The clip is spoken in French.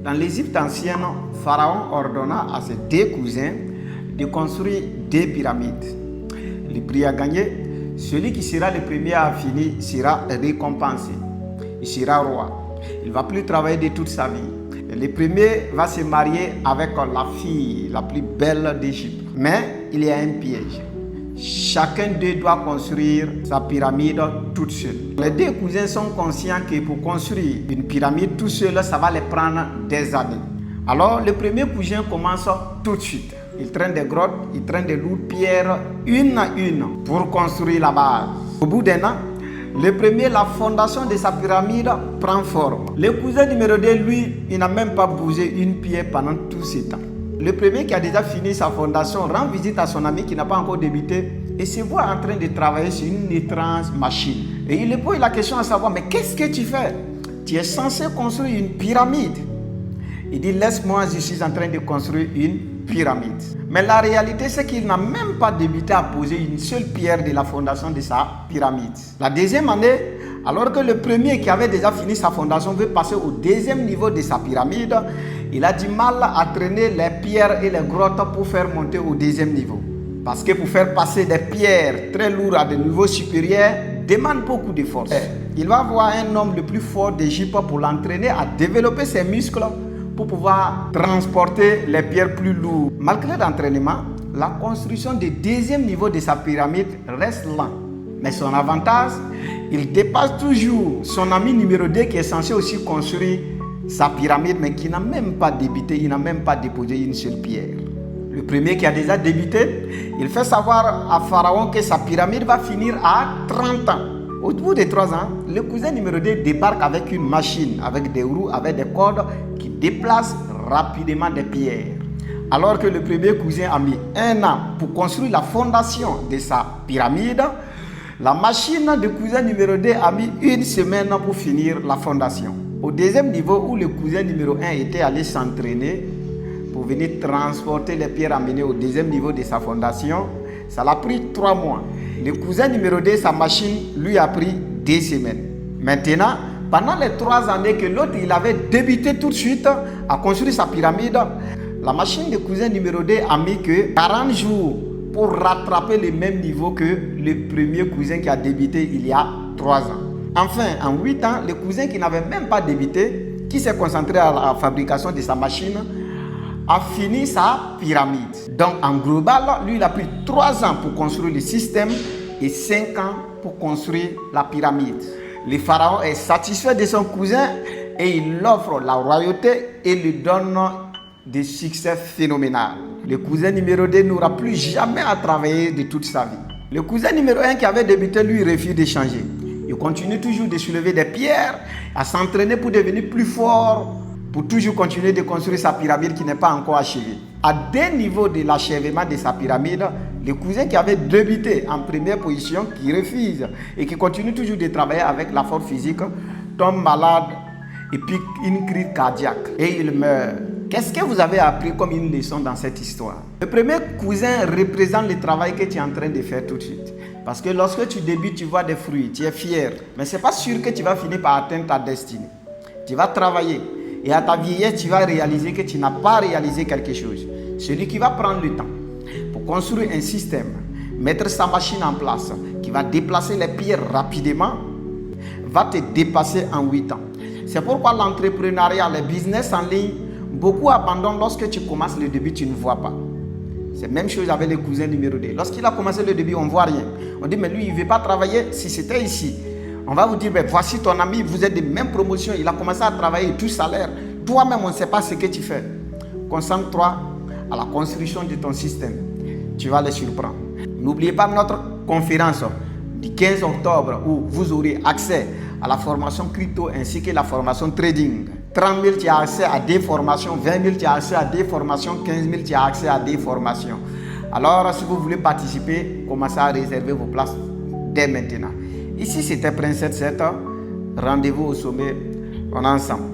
Dans l'Égypte ancienne, Pharaon ordonna à ses 2 cousins de construire 2 pyramides. Le prix à gagner, celui qui sera le premier à finir sera récompensé. Il sera roi. Il ne va plus travailler de toute sa vie. Le premier va se marier avec la fille la plus belle d'Égypte. Mais il y a un piège. Chacun d'eux doit construire sa pyramide toute seule. Les 2 cousins sont conscients que pour construire une pyramide tout seul, ça va les prendre des années. Alors le premier cousin commence tout de suite. Il traîne des grottes, il traîne des lourdes pierres, une à une, pour construire la base. Au bout d'un an, le premier, la fondation de sa pyramide prend forme. Le cousin numéro 2, lui, il n'a même pas bougé une pierre pendant tout ce temps. Le premier qui a déjà fini sa fondation rend visite à son ami qui n'a pas encore débuté et se voit en train de travailler sur une étrange machine. Et il lui pose la question à savoir, mais qu'est-ce que tu fais? Tu es censé construire une pyramide. Il dit, laisse-moi, je suis en train de construire une pyramide. Mais la réalité, c'est qu'il n'a même pas débuté à poser une seule pierre de la fondation de sa pyramide. La deuxième année, alors que le premier qui avait déjà fini sa fondation veut passer au deuxième niveau de sa pyramide, il a du mal à traîner les pierres et les grottes pour faire monter au deuxième niveau. Parce que pour faire passer des pierres très lourdes à des niveaux supérieurs, demande beaucoup de force. Il va voir un homme le plus fort d'Égypte pour l'entraîner à développer ses muscles pour pouvoir transporter les pierres plus lourdes. Malgré l'entraînement, la construction du deuxième niveau de sa pyramide reste lente. Mais son avantage, il dépasse toujours son ami numéro 2 qui est censé aussi construire sa pyramide, mais qui n'a même pas débuté, il n'a même pas déposé une seule pierre. Le premier qui a déjà débuté, il fait savoir à Pharaon que sa pyramide va finir à 30 ans. Au bout de 3 ans, le cousin numéro 2 débarque avec une machine, avec des roues, avec des cordes qui déplacent rapidement des pierres. Alors que le premier cousin a mis 1 an pour construire la fondation de sa pyramide, la machine du cousin numéro 2 a mis 1 semaine pour finir la fondation. Au deuxième niveau où le cousin numéro 1 était allé s'entraîner pour venir transporter les pierres amenées au deuxième niveau de sa fondation, ça l'a pris 3 mois. Le cousin numéro 2, sa machine, lui a pris 2 semaines. Maintenant, pendant les 3 années que l'autre, il avait débuté tout de suite à construire sa pyramide, la machine du cousin numéro 2 a mis que 40 jours pour rattraper le même niveau que le premier cousin qui a débuté il y a 3 ans. Enfin, en 8 ans, le cousin qui n'avait même pas débuté, qui s'est concentré à la fabrication de sa machine, a fini sa pyramide. Donc en global, lui il a pris 3 ans pour construire le système et 5 ans pour construire la pyramide. Le pharaon est satisfait de son cousin et il offre la royauté et lui donne des succès phénoménaux. Le cousin numéro 2 n'aura plus jamais à travailler de toute sa vie. Le cousin numéro 1 qui avait débuté, lui, refuse de changer. Il continue toujours de soulever des pierres, à s'entraîner pour devenir plus fort, pour toujours continuer de construire sa pyramide qui n'est pas encore achevée. À 2 niveaux de l'achèvement de sa pyramide, le cousin qui avait débuté en première position, qui refuse et qui continue toujours de travailler avec la force physique, tombe malade et pique une crise cardiaque et il meurt. Qu'est-ce que vous avez appris comme une leçon dans cette histoire? Le premier cousin représente le travail que tu es en train de faire tout de suite. Parce que lorsque tu débutes, tu vois des fruits, tu es fier. Mais ce n'est pas sûr que tu vas finir par atteindre ta destinée. Tu vas travailler. Et à ta vieillesse, tu vas réaliser que tu n'as pas réalisé quelque chose. Celui qui va prendre le temps pour construire un système, mettre sa machine en place, qui va déplacer les pierres rapidement, va te dépasser en 8 ans. C'est pourquoi l'entrepreneuriat, les business en ligne, beaucoup abandonnent lorsque tu commences le début, tu ne vois pas. C'est la même chose avec le cousin numéro 2. Lorsqu'il a commencé le début, on ne voit rien. On dit, mais lui, il ne veut pas travailler. Si c'était ici, on va vous dire, mais voici ton ami, vous êtes de même promotion, il a commencé à travailler, tout salaire. Toi-même, on ne sait pas ce que tu fais. Concentre-toi à la construction de ton système. Tu vas les surprendre. N'oubliez pas notre conférence du 15 octobre où vous aurez accès à la formation crypto ainsi que la formation trading. 30 000, tu as accès à des formations. 20 000, tu as accès à des formations. 15 000, tu as accès à des formations. Alors, si vous voulez participer, commencez à réserver vos places dès maintenant. Ici, c'était Prince 77. Rendez-vous au sommet. On est ensemble.